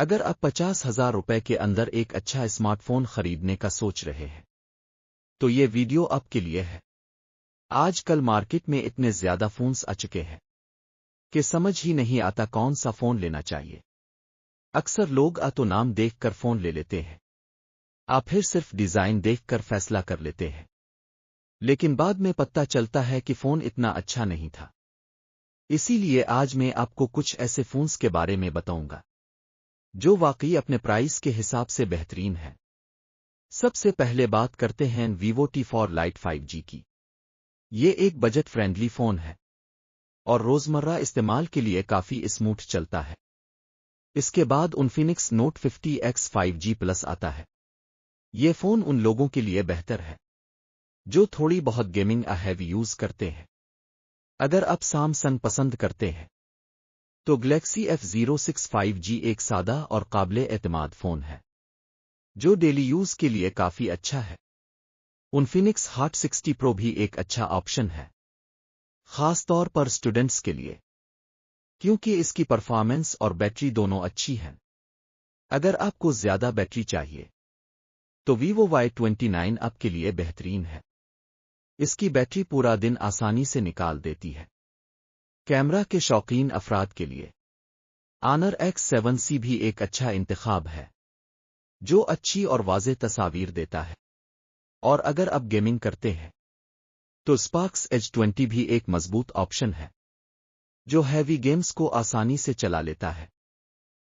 اگر آپ 50,000 روپے کے اندر ایک اچھا اسمارٹ فون خریدنے کا سوچ رہے ہیں تو یہ ویڈیو آپ کے لیے ہے۔ آج کل مارکیٹ میں اتنے زیادہ فونز آ چکے ہیں کہ سمجھ ہی نہیں آتا کون سا فون لینا چاہیے۔ اکثر لوگ تو نام دیکھ کر فون لے لیتے ہیں، آپ پھر صرف ڈیزائن دیکھ کر فیصلہ کر لیتے ہیں، لیکن بعد میں پتہ چلتا ہے کہ فون اتنا اچھا نہیں تھا۔ اسی لیے آج میں آپ کو کچھ ایسے فونز کے بارے میں بتاؤں گا جو واقعی اپنے پرائس کے حساب سے بہترین ہے۔ سب سے پہلے بات کرتے ہیں ویوو T4 Lite 5G کی۔ یہ ایک بجٹ فرینڈلی فون ہے اور روزمرہ استعمال کے لیے کافی اسموتھ چلتا ہے۔ اس کے بعد Infinix note 50X 5G plus آتا ہے۔ یہ فون ان لوگوں کے لیے بہتر ہے جو تھوڑی بہت گیمنگ ہیوی یوز کرتے ہیں۔ اگر آپ سامسنگ پسند کرتے ہیں تو گلیکسی F06 5G ایک سادہ اور قابل اعتماد فون ہے جو ڈیلی یوز کے لیے کافی اچھا ہے۔ انفینکس ہاٹ 60 پرو بھی ایک اچھا آپشن ہے، خاص طور پر اسٹوڈنٹس کے لیے، کیونکہ اس کی پرفارمنس اور بیٹری دونوں اچھی ہیں۔ اگر آپ کو زیادہ بیٹری چاہیے تو ویوو Y29 آپ کے لیے بہترین ہے۔ اس کی بیٹری پورا دن آسانی سے نکال دیتی ہے۔ کیمرہ کے شوقین افراد کے لیے آنر X7C بھی ایک اچھا انتخاب ہے جو اچھی اور واضح تصاویر دیتا ہے۔ اور اگر آپ گیمنگ کرتے ہیں تو اسپارکس Edge 20 بھی ایک مضبوط آپشن ہے جو ہیوی گیمز کو آسانی سے چلا لیتا ہے۔